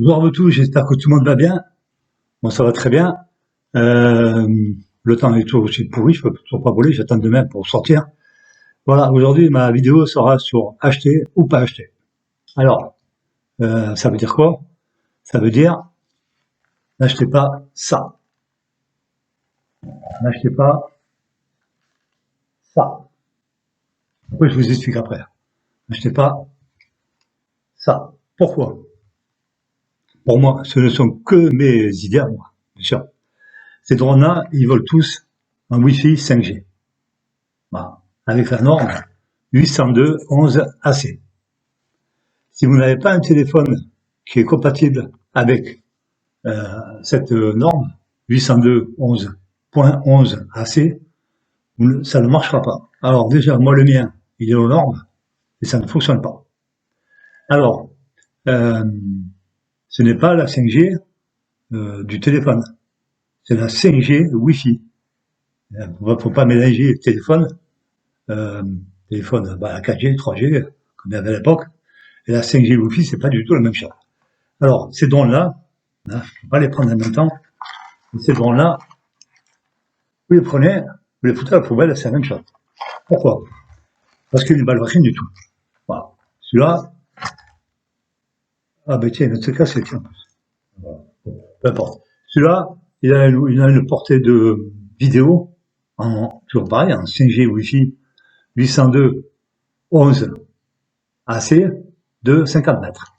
Bonjour à tous, j'espère que tout le monde va bien. Bon, ça va très bien. Euh, le temps est toujours aussi pourri, je peux toujours pas voler, j'attends demain pour sortir. Voilà, aujourd'hui ma vidéo sera sur acheter ou pas acheter. Alors, ça veut dire quoi? Ça veut dire n'achetez pas ça, n'achetez pas ça. Après, je vous explique après. N'achetez pas ça. Pourquoi? Pour moi, ce ne sont que mes idées à moi, bien sûr. Ces drones-là, ils volent tous en Wi-Fi 5G. Voilà. Avec la norme 802.11ac. Si vous n'avez pas un téléphone qui est compatible avec cette norme 802.11ac, ça ne marchera pas. Alors déjà, moi le mien, il est aux normes et ça ne fonctionne pas. Alors, euh, ce n'est pas la 5G du téléphone, c'est la 5G Wi-Fi. Il ne faut pas mélanger euh, la 4G, 3G, comme il y avait à l'époque, et la 5G Wi-Fi, c'est pas du tout la même chose. Alors, ces drones-là, je ne vais pas les prendre en même temps, mais ces drones-là, vous les prenez, vous les foutez à la poubelle, c'est la même chose. Pourquoi? Parce qu'ils ne valent rien du tout. Voilà. Celui-là, ah ben tiens, il va se casser, tiens. Voilà. Peu importe. Celui-là, il a une portée de vidéo, toujours pareil, en 5G Wi-Fi 802.11ac de 50 mètres.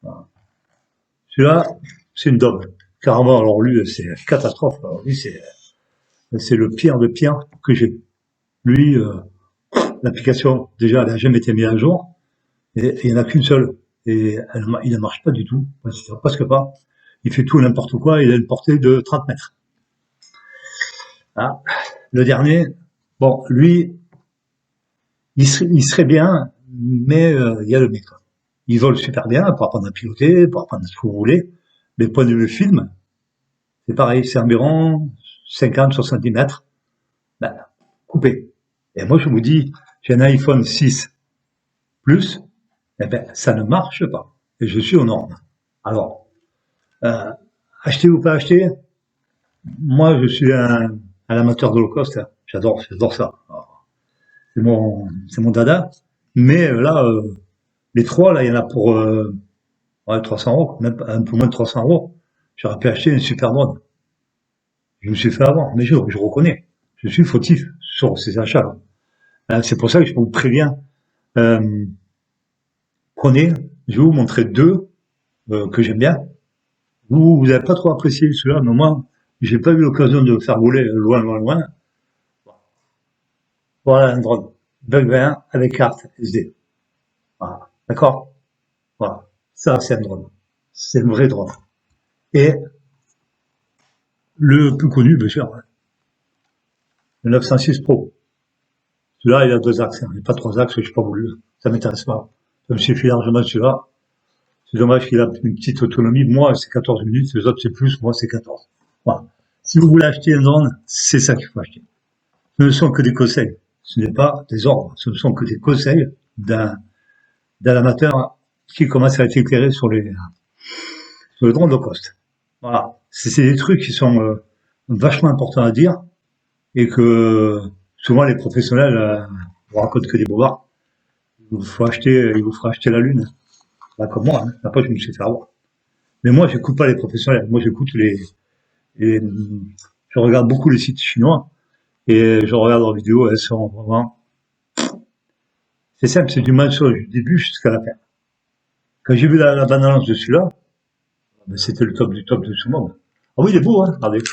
Voilà. Celui-là, c'est une daube. Carrément, alors lui, c'est une catastrophe. Alors lui, c'est le pire de pire que j'ai. Lui, l'application, déjà, elle n'a jamais été mise à jour, et il n'y en a qu'une seule. Et il ne marche pas du tout, presque pas. Il fait tout n'importe quoi, il a une portée de 30 mètres. Ah. Le dernier, bon, lui, il serait bien, mais il y a le mec. Il vole super bien pour apprendre à piloter, pour apprendre ce que vous voulez. Mais point de vue film, c'est pareil, c'est environ 50-70 mètres. Ben, coupé. Et moi, je vous dis, j'ai un iPhone 6 Plus, eh ben, ça ne marche pas. Et je suis aux normes. Alors, euh, acheter ou pas acheter, moi, je suis un amateur de low cost. Hein. J'adore ça. C'est mon dada. Mais là, les trois, là, il y en a pour ouais, 300 euros, même un peu moins de 300 euros. J'aurais pu acheter une super drone. Je me suis fait avoir, mais je reconnais. Je suis fautif sur ces achats-là. C'est pour ça que je vous préviens. Euh, Prenez, je vais vous montrer deux que j'aime bien. Vous n'avez pas trop apprécié celui-là, mais moi, j'ai pas eu l'occasion de le faire voler loin. Voilà un drone. Bug 20 avec carte SD. Voilà. D'accord? Voilà. Ça, c'est un drone. C'est un vrai drone. Et le plus connu, bien sûr, le 906 Pro. Celui-là, il a deux axes. Il n'a pas trois axes, je n'ai pas voulu. Ça m'intéresse pas. Ça me suffit largement celui-là. C'est dommage qu'il a une petite autonomie. Moi, c'est 14 minutes. Les autres, c'est plus. Moi, c'est 14. Voilà. Si vous voulez acheter un drone, c'est ça qu'il faut acheter. Ce ne sont que des conseils. Ce n'est pas des ordres. Ce ne sont que des conseils d'un amateur qui commence à être éclairé sur le drone low cost. Voilà. C'est des trucs qui sont vachement importants à dire et que souvent les professionnels vous racontent que des bobards. Il vous fera acheter la lune. Pas comme moi. Hein. Après, je me suis fait avoir. Mais moi, j'écoute pas les professionnels. Moi, j'écoute je regarde beaucoup les sites chinois et je regarde leurs vidéos. Elles sont vraiment, c'est simple, c'est du mensonge du début jusqu'à la fin. Quand j'ai vu la bande-annonce de celui-là, ben, c'était le top du top de tout le monde. Ah oui, il est beau, hein, regardez.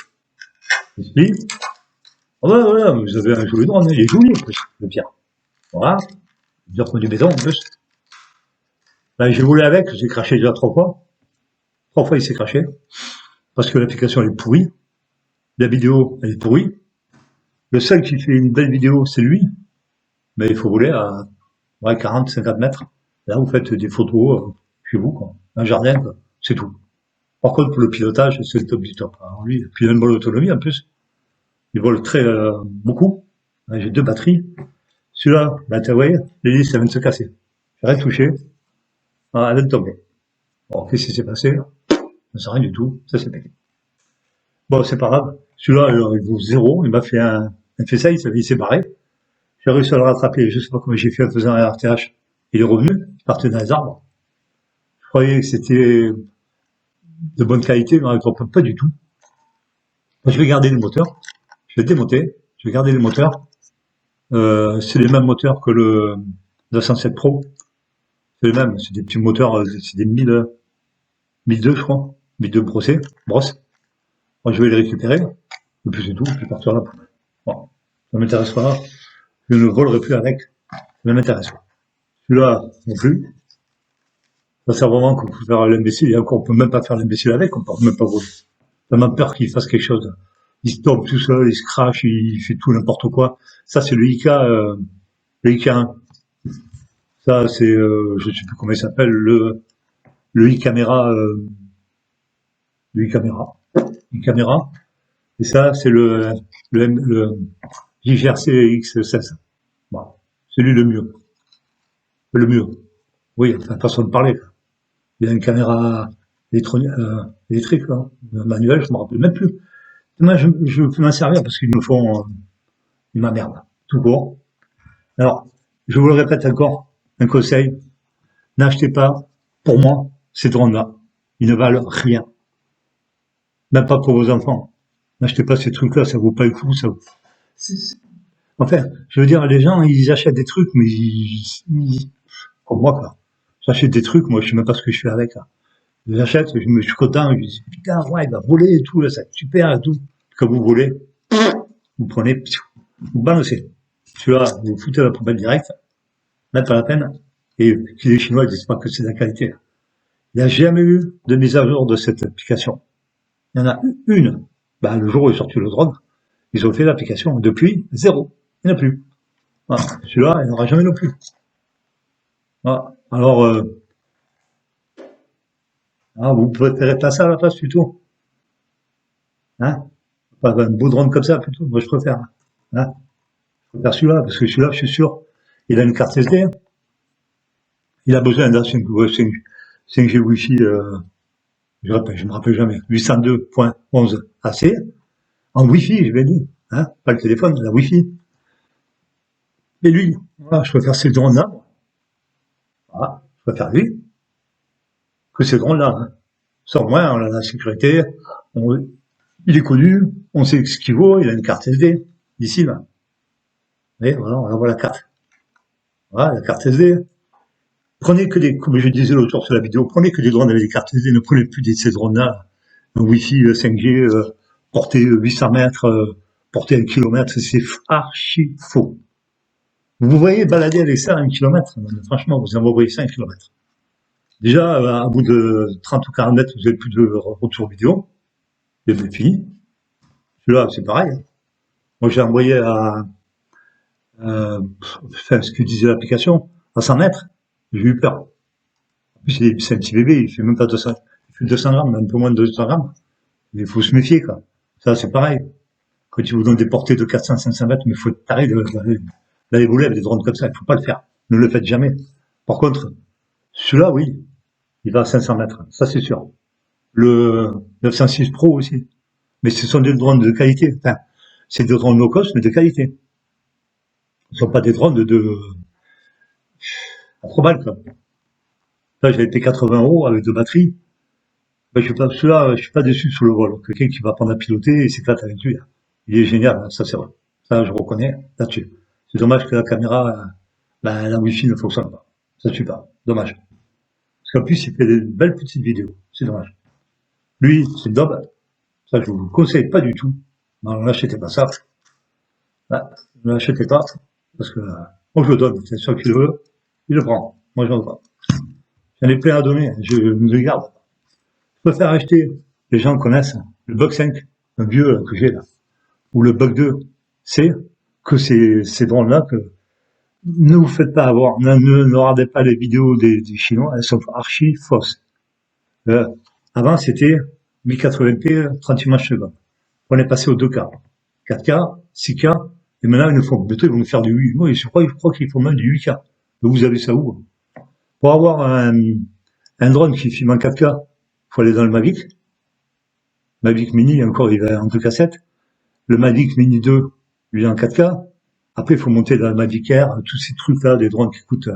Ici. Ah ouais, ouais, vous avez un joli drone, hein. Il est joli en plus, le pire. Voilà. Dire qu'on du béton en plus. Là, j'ai volé avec, j'ai craché déjà 3 fois. 3 fois il s'est craché. Parce que l'application elle est pourrie. La vidéo, elle est pourrie. Le seul qui fait une belle vidéo, c'est lui. Mais il faut voler à ouais, 40, 50 mètres. Là, vous faites des photos chez vous, quoi. Un jardin, quoi. C'est tout. Par contre, pour le pilotage, c'est le top du top. Alors lui, puis il a une bonne autonomie en plus. Il vole très beaucoup. J'ai 2 batteries. Celui-là, bah, vous voyez, l'hélice, elle vient de se casser. J'ai rien touché. Ah, elle vient de tomber. Bon, qu'est-ce qui s'est passé? Ça sert à rien du tout, ça c'est pété. Bon, c'est pas grave. Celui-là, il vaut zéro, il m'a fait un fait il s'est barré. J'ai réussi à le rattraper, je sais pas comment j'ai fait en faisant un RTH. Il est revenu, il partait dans les arbres. Je croyais que c'était de bonne qualité, mais pas du tout. Moi, je vais garder les moteurs, je vais démonter, je vais garder les moteurs. C'est les mêmes moteurs que le 207 Pro. C'est les mêmes, c'est des petits moteurs, c'est des 1002, je crois. 1002 brosse. Moi, je vais les récupérer. Et puis c'est tout, je vais partir là. Bon. Ça m'intéresse pas. Je ne volerai plus avec. Ça ne m'intéresse pas. Celui-là, non plus. Ça sert vraiment qu'on peut faire l'imbécile. Et encore, on peut même pas faire l'imbécile avec, on peut même pas voler. Ça m'a peur qu'il fasse quelque chose. Il se tombe tout seul, il se crache, il fait tout n'importe quoi. Ça, c'est le IK1. Ça, c'est, je sais plus comment il s'appelle, le e-caméra, le e-caméra. E-caméra. Et ça, c'est le JGRC X16. Bon. C'est lui le mieux. Le mieux. Oui, enfin, façon de parler. Il y a une caméra électrique, là, manuelle, je me rappelle même plus. Moi, je peux m'en servir parce qu'ils me font, ils m'emmerdent. Tout court. Alors, je vous le répète encore, un conseil. N'achetez pas, pour moi, ces drones-là. Ils ne valent rien. Même pas pour vos enfants. N'achetez pas ces trucs-là, ça vaut pas le coup, enfin, je veux dire, les gens, ils achètent des trucs, mais comme moi, quoi. J'achète des trucs, moi, je sais même pas ce que je fais avec, là. J'achète, je suis content, je me dis, putain, ouais, il va voler et tout, là, ça super et tout. Quand vous volez, vous prenez, vous balancez. Celui-là, vous foutez à la poubelle directe, même pas la peine. Et les Chinois, ils disent pas que c'est de la qualité. Il n'y a jamais eu de mise à jour de cette application. Il y en a eu une. Ben, le jour où est sorti le drone, ils ont fait l'application. Depuis, zéro. Il n'y en a plus. Voilà. Celui-là, il n'y en aura jamais non plus. Voilà. Alors, vous préférez pas ça à la place plutôt? Hein? Pas un beau drone comme ça plutôt? Moi, je préfère. Hein? Je préfère celui-là, parce que celui-là, je suis sûr, il a une carte SD. Il a besoin d'un 5G Wi-Fi, je me rappelle jamais, 802.11 AC. En Wi-Fi, je vais dire. Hein? Pas le téléphone, la Wi-Fi. Et lui, voilà, je préfère ces drones-là. Voilà, je préfère lui que ces drones-là. Hein. Sans moins, on a la sécurité, il est connu, on sait ce qu'il vaut, il a une carte SD, d'ici là. Et voilà, on envoie la carte. Voilà, la carte SD. Prenez que des, comme je disais l'autre jour sur la vidéo, prenez que des drones avec des cartes SD, ne prenez plus de ces drones-là. Un Wi-Fi 5G, portée 800 mètres, portée 1 km, c'est archi faux. Vous voyez balader avec ça à 1 km, franchement, vous en voyez ça à 1 km. Déjà, à bout de 30 ou 40 mètres, vous n'avez plus de retour vidéo. Et c'est fini. Celui-là, c'est pareil. Moi, j'ai envoyé enfin, ce que disait l'application, à 100 mètres. J'ai eu peur. En plus, c'est un petit bébé, il fait même pas 200, il fait 200 grammes, un peu moins de 200 grammes. Il faut se méfier, quoi. Ça, c'est pareil. Quand ils vous donnent des portées de 400, 500 mètres, mais il faut arrêter d'aller voler avec des drones comme ça. Il faut pas le faire. Ne le faites jamais. Par contre, celui-là, oui, il va à 500 mètres. Ça, c'est sûr. Le 906 Pro aussi. Mais ce sont des drones de qualité. Enfin, c'est des drones low cost, mais de qualité. Ce ne sont pas des drones à 3 balles, quoi. Là, j'avais payé 80 € avec 2 batteries. Ben, celui-là, je suis pas déçu sous le vol. Quelqu'un qui va apprendre à piloter et s'éclate avec lui. Il est génial, ça c'est vrai. Ça, je reconnais là-dessus. C'est dommage que la caméra, la Wi-Fi ne fonctionne pas. Ça suit pas. Dommage. Parce qu'en plus, il fait des belles petites vidéos. C'est dommage. Lui, c'est Dob. Ça, je vous le conseille pas du tout. Non, n'achetez pas ça. Ne l'achetez pas. Parce que, moi, je le donne. C'est sûr qu'il le veut. Il le prend. Moi, je ne veux pas. J'en ai plein à donner. Je me le garde. Je préfère acheter, les gens connaissent, le Bug 5, un vieux que j'ai là, ou le Bug 2, c'est que ces drones-là, que ne vous faites pas avoir, ne regardez pas les vidéos des Chinois, elles sont archi fausses. Avant, c'était 1080p, 30 images secondes. On est passé au 2K, 4K, 6K, et maintenant, ils nous font, ils vont nous faire du 8. Moi, je crois qu'ils font même du 8K. Mais vous avez ça où? Pour avoir un drone qui filme en 4K, faut aller dans le Mavic, Mavic Mini, encore, il va en 2 cassettes. Le Mavic Mini 2, lui, en 4K. Après, il faut monter dans le Mavic Air, tous ces trucs-là, des drones qui coûtent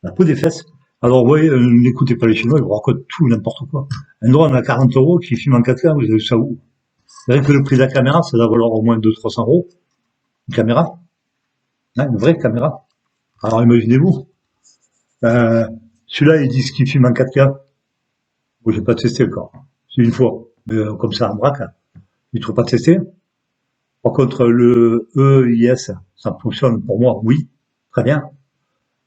la peau des fesses. Alors, vous voyez, n'écoutez pas les Chinois, ils vous racontent tout, n'importe quoi. Un drone à 40 euros qui filme en 4K, vous avez ça où? C'est vrai que le prix de la caméra, ça doit valoir au moins 200-300 euros. Une caméra, hein, une vraie caméra. Alors, imaginez-vous. Euh, Celui-là, ils disent qu'il filme en 4K. Moi, j'ai pas testé encore. C'est une fois. Mais comme ça, en braque, il ne faut pas tester. Par contre, le EIS, ça fonctionne pour moi, oui, très bien.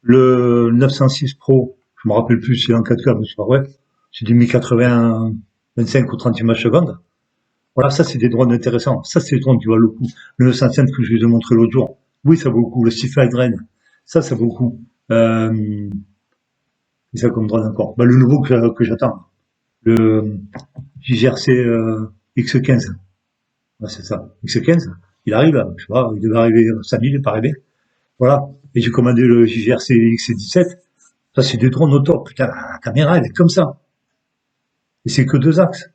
Le 906 Pro, je me rappelle plus si c'est en 4K, mais c'est pas vrai. C'est du 1080, 25 ou 30 images secondes. Voilà, ça, c'est des drones intéressants. Ça, c'est des drones qui valent le coup. Le 905 que je vous ai montré l'autre jour. Oui, ça vaut le coup. Le Seafly Drain. Ça vaut le coup. C'est ça comme drone encore. Bah, le nouveau que j'attends. Le JGRC X15. Ouais, c'est ça. X15. Il arrive, je sais pas, il devait arriver samedi, il n'est pas arrivé. Voilà. Et j'ai commandé le JGRC X17. Ça, c'est des drones au top. Putain, la caméra, elle est comme ça. Et c'est que 2 axes.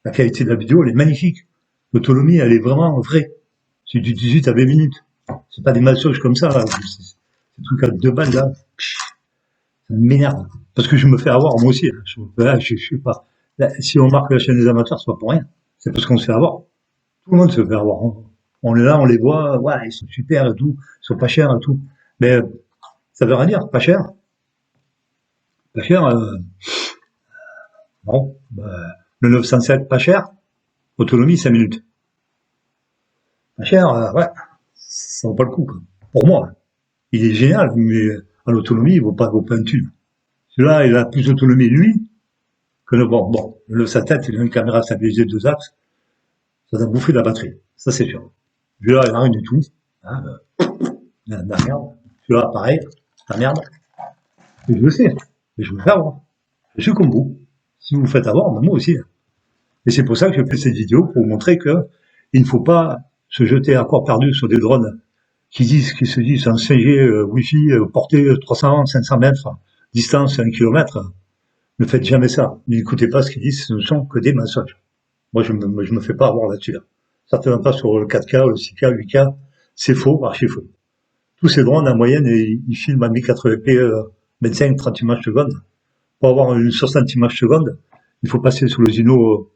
La qualité de la vidéo, elle est magnifique. L'autonomie, elle est vraiment vraie. C'est du 18 à 20 minutes. C'est pas des massages comme ça, là. Ces trucs à 2 balles, là. Ça m'énerve. Parce que je me fais avoir, moi aussi. Je sais pas. Là, si on marque la chaîne des amateurs, c'est pas pour rien. C'est parce qu'on se fait avoir. Tout le monde se fait avoir. On est là, on les voit, ouais, ils sont super et tout. Ils sont pas chers et tout. Mais, ça veut rien dire. Pas cher. Pas cher, non. Le 907, pas cher. Autonomie, 5 minutes. Pas cher, ouais. Ça vaut pas le coup, quoi. Pour moi. Il est génial, mais en autonomie, vaut pas un thune. Celui-là, il a plus d'autonomie, lui, que le sa tête, il a une caméra stabilisée de 2 axes. Ça va bouffer de la batterie. Ça, c'est sûr. Celui-là, il n'a rien du tout. Hein, la merde. Celui-là, pareil. La merde. Et je le sais. Et je me fais avoir. Je suis comme vous. Si vous vous faites avoir, ben moi aussi. Et c'est pour ça que je fais cette vidéo, pour vous montrer que il ne faut pas se jeter à corps perdu sur des drones qui se disent un 5G Wi-Fi portée 300, 500 mètres, distance 1 kilomètre. Ne faites jamais ça. N'écoutez pas ce qu'ils disent, ce ne sont que des mensonges. Moi, je me fais pas avoir là-dessus. Là. Certainement pas sur le 4K, le 6K, 8K. C'est faux, archi faux. Tous ces drones, en moyenne, ils filment à 1080p 25-30 images secondes. Pour avoir une 60 images secondes, il faut passer sous le Zino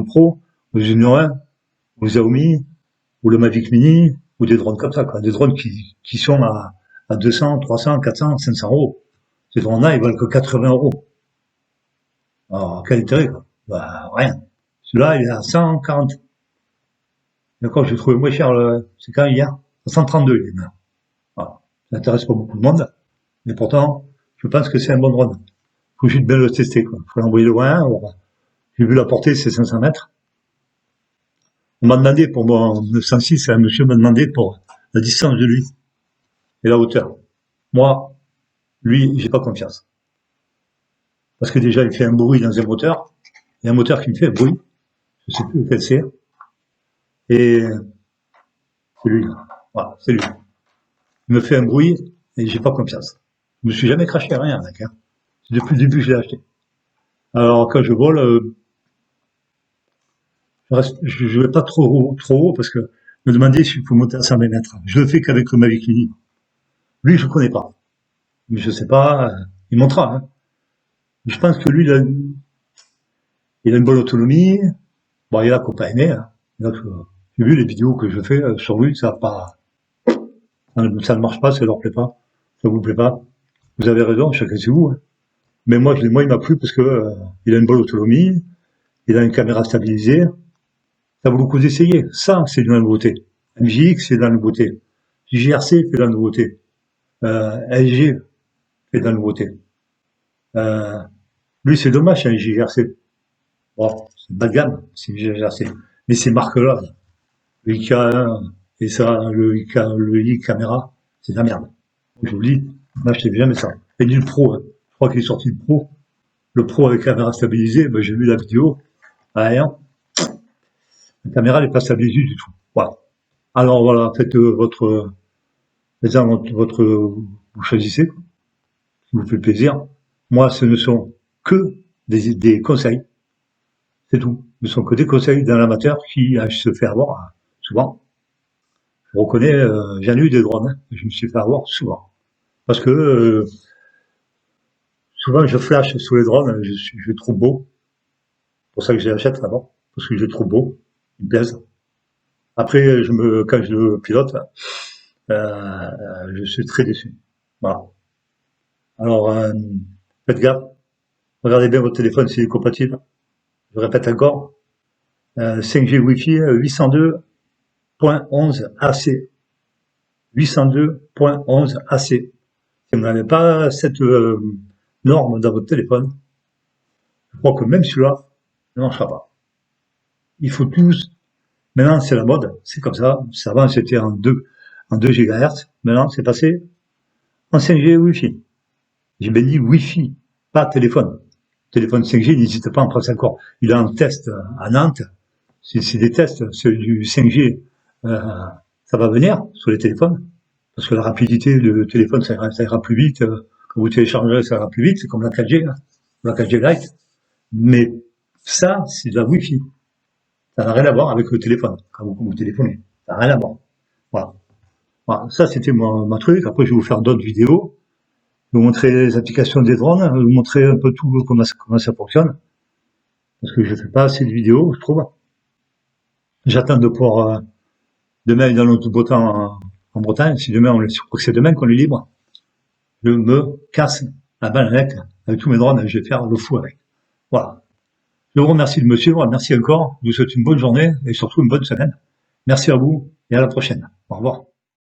Pro, le Zino 1, ou le Xiaomi, ou le Mavic Mini, ou des drones comme ça, quoi. Des drones qui sont à 200, 300, 400, 500 euros. Ces drones-là, ils valent que 80 euros. Alors, quel intérêt, quoi? Bah, rien. Celui-là, il est à 140. D'accord, j'ai trouvé moins cher, c'est quand hier? À 132, il est maintenant. Voilà. Ça n'intéresse pas beaucoup de monde. Mais pourtant, je pense que c'est un bon drone. Faut juste bien le tester, quoi. Faut l'envoyer loin. Alors, j'ai vu la portée, c'est 500 mètres. On m'a demandé pour mon 906, un monsieur m'a demandé pour la distance de lui et la hauteur. Moi, lui, j'ai pas confiance. Parce que déjà, il fait un bruit dans un moteur. Il y a un moteur qui me fait un bruit. Je sais plus lequel c'est. Et c'est lui. Voilà, c'est lui. Il me fait un bruit et j'ai pas confiance. Je me suis jamais craché à rien, mec. Hein. Depuis le début, je l'ai acheté. Alors, quand je vole, je vais pas trop haut parce que me demander s'il faut monter à 120 mètres. Je le fais qu'avec le Mavic Mini. Lui, je connais pas. Mais je sais pas, il montera. Hein. Je pense que lui, il a une bonne autonomie. Bon, il y en a qui n'ont pas aimé. Hein. J'ai vu les vidéos que je fais sur lui, ça ne marche pas, ça leur plaît pas. Ça vous plaît pas. Vous avez raison, chacun c'est vous. Hein. Mais moi, il m'a plu parce que il a une bonne autonomie, il a une caméra stabilisée. Ça vaut le coup d'essayer. Ça, c'est de la nouveauté. MJX, c'est de la nouveauté. JRC fait de la nouveauté. LG fait de la nouveauté. Euh, Lui, c'est dommage, c'est un JRC. Bon, c'est bas de gamme, c'est JRC. Mais ces marques-là, le IK1 et ça, le I caméra, c'est de la merde. Je vous le dis, n'achetez jamais ça. Et du pro, hein. Je crois qu'il est sorti le pro. Le pro avec caméra stabilisée, ben, j'ai vu la vidéo. Ah, hein. La caméra n'est pas stabilisée du tout. Voilà. Alors voilà, faites vous choisissez, ça vous fait plaisir. Moi, ce ne sont que des conseils. C'est tout. de son côté, conseille d'un amateur qui se fait avoir souvent. Je reconnais, j'en ai eu des drones, hein. Je me suis fait avoir souvent. Parce que souvent je flash sur les drones, je trouve beau. C'est pour ça que je les achète d'abord, parce que je les trouve beau, ils me plaisent. Après, quand je le pilote, je suis très déçu. Voilà. Alors, faites gaffe, regardez bien votre téléphone s'il est compatible. Je répète encore, 5G Wi-Fi 802.11 AC. 802.11 AC. Si vous n'avez pas cette norme dans votre téléphone, je crois que même celui-là ne marchera pas. Il faut tous. Maintenant, c'est la mode, c'est comme ça. Avant, c'était en 2 GHz. Maintenant, c'est passé en 5G Wi-Fi. J'ai bien dit Wi-Fi, pas téléphone. Téléphone 5G n'hésite pas en France encore. Il est en test à Nantes. C'est des tests, c'est du 5G. Ça va venir sur les téléphones. Parce que la rapidité du téléphone, ça ira plus vite. Quand vous téléchargerez, ça ira plus vite. C'est comme la 4G, là, la 4G Lite. Mais ça, c'est de la Wi-Fi. Ça n'a rien à voir avec le téléphone, quand vous téléphonez. Ça n'a rien à voir. Voilà. Voilà. Ça, c'était mon truc. Après, je vais vous faire d'autres vidéos. Je vais vous montrer les applications des drones. Je vais vous montrer un peu tout comment ça fonctionne. Parce que je ne fais pas assez de vidéos, je trouve. J'attends de pouvoir demain aller dans notre beau temps en Bretagne. Si demain, je crois que c'est demain qu'on est libre. Je me casse la balle avec tous mes drones. Je vais faire le fou avec. Voilà. Je vous remercie de me suivre. Merci encore. Je vous souhaite une bonne journée et surtout une bonne semaine. Merci à vous et à la prochaine. Au revoir.